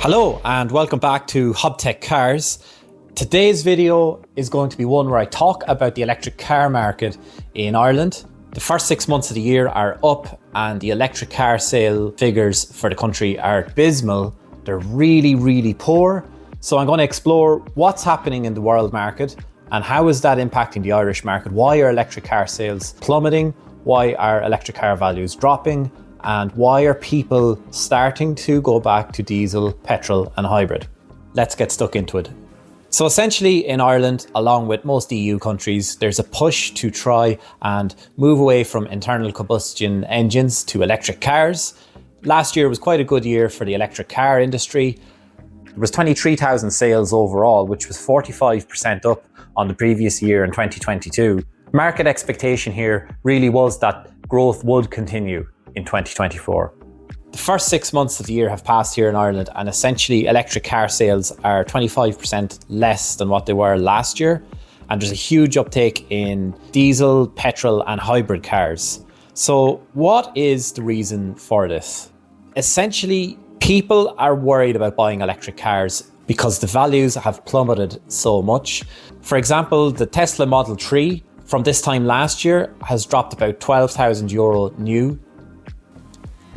Hello and welcome back to HubTech Cars. Today's video is going to be one where I talk about the electric car market in Ireland. The first 6 months of the year are up and the electric car sale figures for the country are abysmal. They're really poor. So I'm going to explore what's happening in the world market and how is that impacting the Irish market. Why are electric car sales plummeting? Why are electric car values dropping? And why are people starting to go back to diesel, petrol and hybrid? Let's get stuck into it. So essentially in Ireland, along with most EU countries, there's a push to try and move away from internal combustion engines to electric cars. Last year was quite a good year for the electric car industry. There was 23,000 sales overall, which was 45% up on the previous year in 2022. Market expectation here really was that growth would continue in 2024. The first 6 months of the year have passed here in Ireland and essentially electric car sales are 25% less than what they were last year. And there's a huge uptake in diesel, petrol and hybrid cars. So what is the reason for this? Essentially, people are worried about buying electric cars because the values have plummeted so much. For example, the Tesla Model 3 from this time last year has dropped about €12,000 new.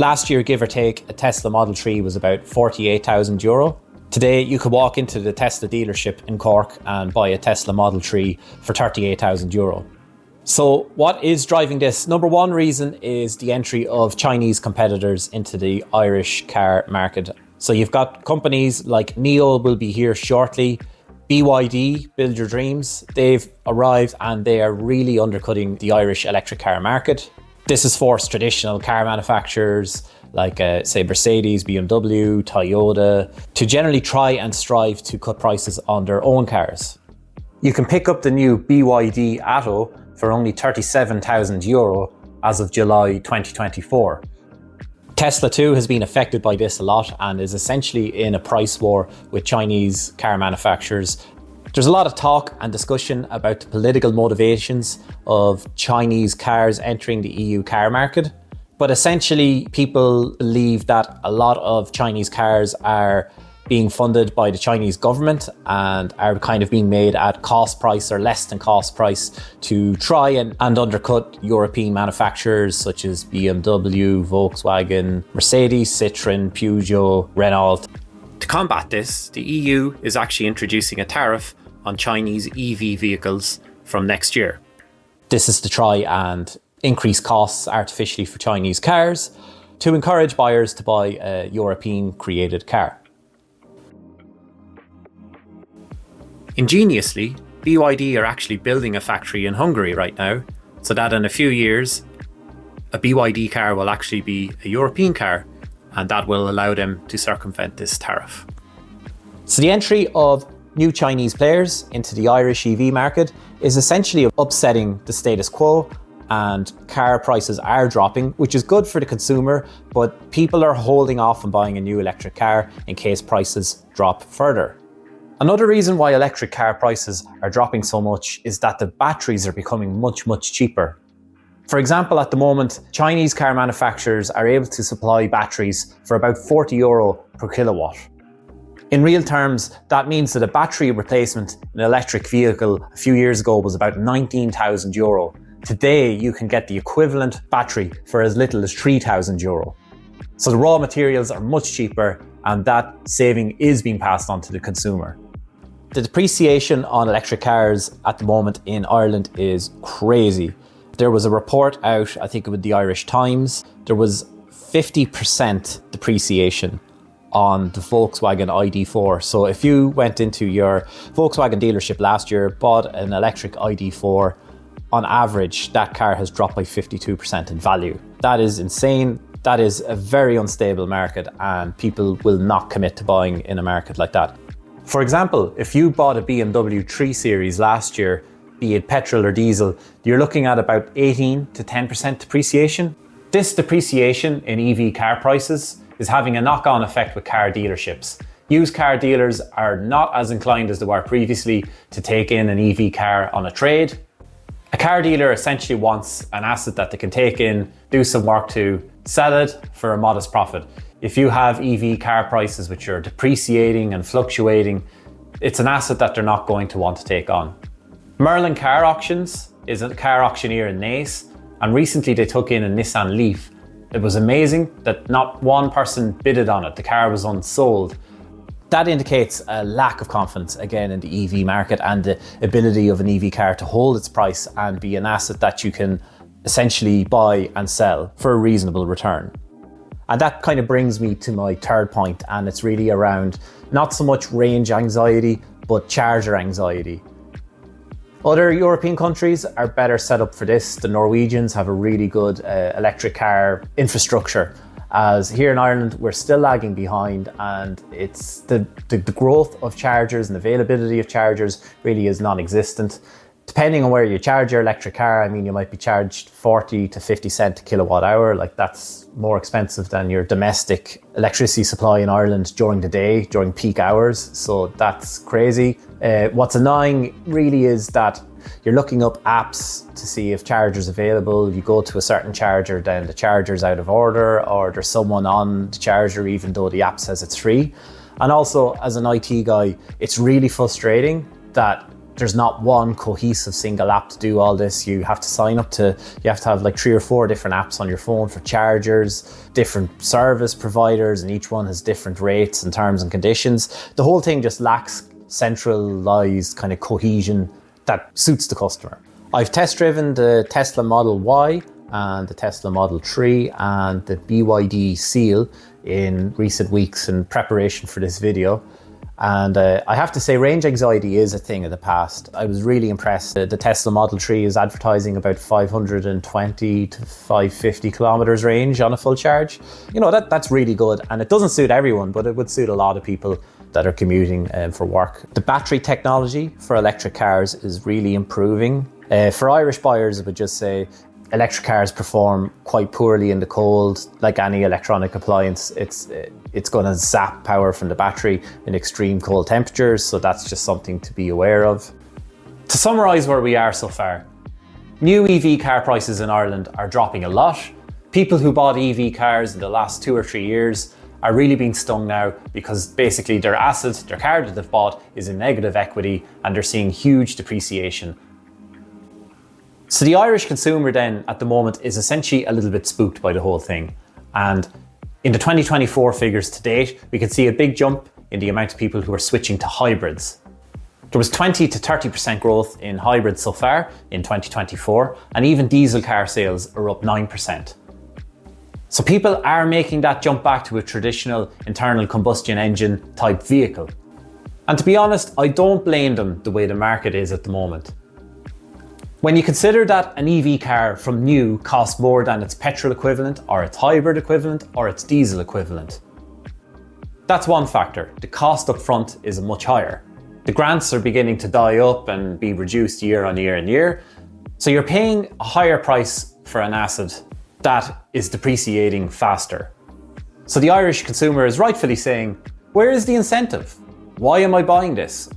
Last year, give or take, a Tesla Model 3 was about €48,000. Today, you could walk into the Tesla dealership in Cork and buy a Tesla Model 3 for €38,000. So what is driving this? Number one reason is the entry of Chinese competitors into the Irish car market. So you've got companies like NIO will be here shortly. BYD, Build Your Dreams, they've arrived and they are really undercutting the Irish electric car market. This has forced traditional car manufacturers like say Mercedes, BMW, Toyota to generally try and strive to cut prices on their own cars. You can pick up the new BYD Atto for only €37,000 as of July 2024. Tesla too has been affected by this a lot and is essentially in a price war with Chinese car manufacturers. There's a lot of talk and discussion about the political motivations of Chinese cars entering the EU car market. But essentially, people believe that a lot of Chinese cars are being funded by the Chinese government and are kind of being made at cost price or less than cost price to try and undercut European manufacturers such as BMW, Volkswagen, Mercedes, Citroën, Peugeot, Renault. To combat this, the EU is actually introducing a tariff on Chinese EV vehicles from next year. This is to try and increase costs artificially for Chinese cars to encourage buyers to buy a European created car. Ingeniously, BYD are actually building a factory in Hungary right now, so that in a few years, a BYD car will actually be a European car, and that will allow them to circumvent this tariff. So the entry of new Chinese players into the Irish EV market is essentially upsetting the status quo, and car prices are dropping, which is good for the consumer, but people are holding off on buying a new electric car in case prices drop further. Another reason why electric car prices are dropping so much is that the batteries are becoming much cheaper. For example, at the moment, Chinese car manufacturers are able to supply batteries for about €40 per kilowatt. In real terms, that means that a battery replacement in an electric vehicle a few years ago was about €19,000. Today, you can get the equivalent battery for as little as €3,000. So the raw materials are much cheaper and that saving is being passed on to the consumer. The depreciation on electric cars at the moment in Ireland is crazy. There was a report out, I think with the Irish Times, there was 50% depreciation on the Volkswagen ID4. So if you went into your Volkswagen dealership last year, bought an electric ID4, on average, that car has dropped by 52% in value. That is insane. That is a very unstable market and people will not commit to buying in a market like that. For example, if you bought a BMW 3 Series last year, be it petrol or diesel, you're looking at about 18 to 10% depreciation. This depreciation in EV car prices is having a knock-on effect with car dealerships. Used car dealers are not as inclined as they were previously to take in an EV car on a trade. A car dealer essentially wants an asset that they can take in, do some work to, sell it for a modest profit. If you have EV car prices which are depreciating and fluctuating, it's an asset that they're not going to want to take on. Merlin Car Auctions is a car auctioneer in Naas, and recently they took in a Nissan Leaf. It was amazing that not one person bidded on it. The car was unsold. That indicates a lack of confidence again in the EV market and the ability of an EV car to hold its price and be an asset that you can essentially buy and sell for a reasonable return. And that kind of brings me to my third point, and it's really around not so much range anxiety, but charger anxiety. Other European countries are better set up for this. The Norwegians have a really good electric car infrastructure, as here in Ireland we're still lagging behind, and it's the growth of chargers and availability of chargers really is non-existent. Depending on where you charge your electric car, I mean, you might be charged 40 to 50 cent a kilowatt hour. Like, that's more expensive than your domestic electricity supply in Ireland during the day, during peak hours. So that's crazy. What's annoying really is that you're looking up apps to see if charger's available. You go to a certain charger, then the charger's out of order, or there's someone on the charger even though the app says it's free. And also, as an IT guy, it's really frustrating that there's not one cohesive single app to do all this. You have to sign up to, you have to have like 3 or 4 different apps on your phone for chargers, different service providers, and each one has different rates and terms and conditions. The whole thing just lacks centralized kind of cohesion that suits the customer. I've test driven the Tesla Model Y and the Tesla Model 3 and the BYD Seal in recent weeks in preparation for this video. And I have to say, range anxiety is a thing of the past. I was really impressed. The Tesla Model 3 is advertising about 520 to 550 kilometers range on a full charge. You know, that's really good. And it doesn't suit everyone, but it would suit a lot of people that are commuting for work. The battery technology for electric cars is really improving. For Irish buyers, I would just say electric cars perform quite poorly in the cold. Like any electronic appliance, it's going to zap power from the battery in extreme cold temperatures, so that's just something to be aware of. To summarise where we are so far, new EV car prices in Ireland are dropping a lot. People who bought EV cars in the last 2 or 3 years are really being stung now because basically their asset, their car that they've bought, is in negative equity and they're seeing huge depreciation. So the Irish consumer then at the moment is essentially a little bit spooked by the whole thing. And in the 2024 figures to date, we can see a big jump in the amount of people who are switching to hybrids. There was 20 to 30% growth in hybrids so far in 2024, and even diesel car sales are up 9%. So people are making that jump back to a traditional internal combustion engine type vehicle. And to be honest, I don't blame them the way the market is at the moment. When you consider that an EV car from new costs more than its petrol equivalent, or its hybrid equivalent, or its diesel equivalent. That's one factor. The cost up front is much higher. The grants are beginning to die up and be reduced year on year and year. So you're paying a higher price for an asset that is depreciating faster. So the Irish consumer is rightfully saying, where is the incentive? Why am I buying this?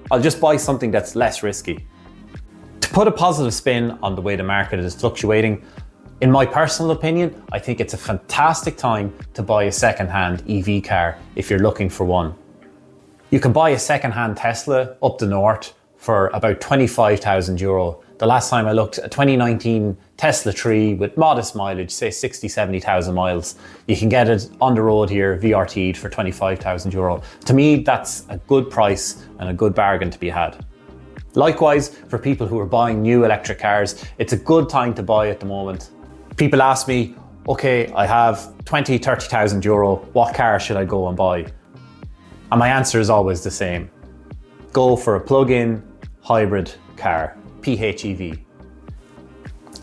I'll just buy something that's less risky. To put a positive spin on the way the market is fluctuating, in my personal opinion, I think it's a fantastic time to buy a second-hand EV car if you're looking for one. You can buy a second-hand Tesla up the north for about €25,000. The last time I looked, a 2019 Tesla 3 with modest mileage, say 60, 70,000 miles, you can get it on the road here, VRT'd for €25,000. To me, that's a good price and a good bargain to be had. Likewise, for people who are buying new electric cars, it's a good time to buy at the moment. People ask me, okay, I have 20, 30,000 euro, what car should I go and buy? And my answer is always the same. Go for a plug-in hybrid car, PHEV.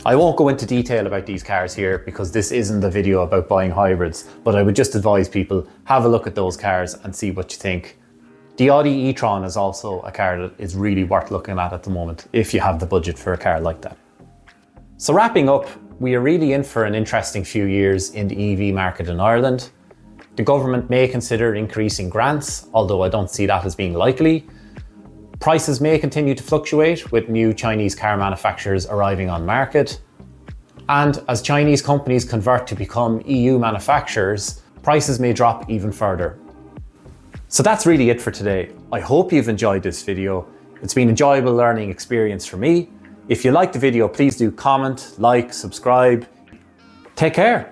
I won't go into detail about these cars here because this isn't the video about buying hybrids, but I would just advise people, have a look at those cars and see what you think. The Audi e-tron is also a car that is really worth looking at the moment, if you have the budget for a car like that. So wrapping up, we are really in for an interesting few years in the EV market in Ireland. The government may consider increasing grants, although I don't see that as being likely. Prices may continue to fluctuate with new Chinese car manufacturers arriving on market. And as Chinese companies convert to become EU manufacturers, prices may drop even further. So that's really it for today. I hope you've enjoyed this video. It's been an enjoyable learning experience for me. If you liked the video, please do comment, like, subscribe. Take care.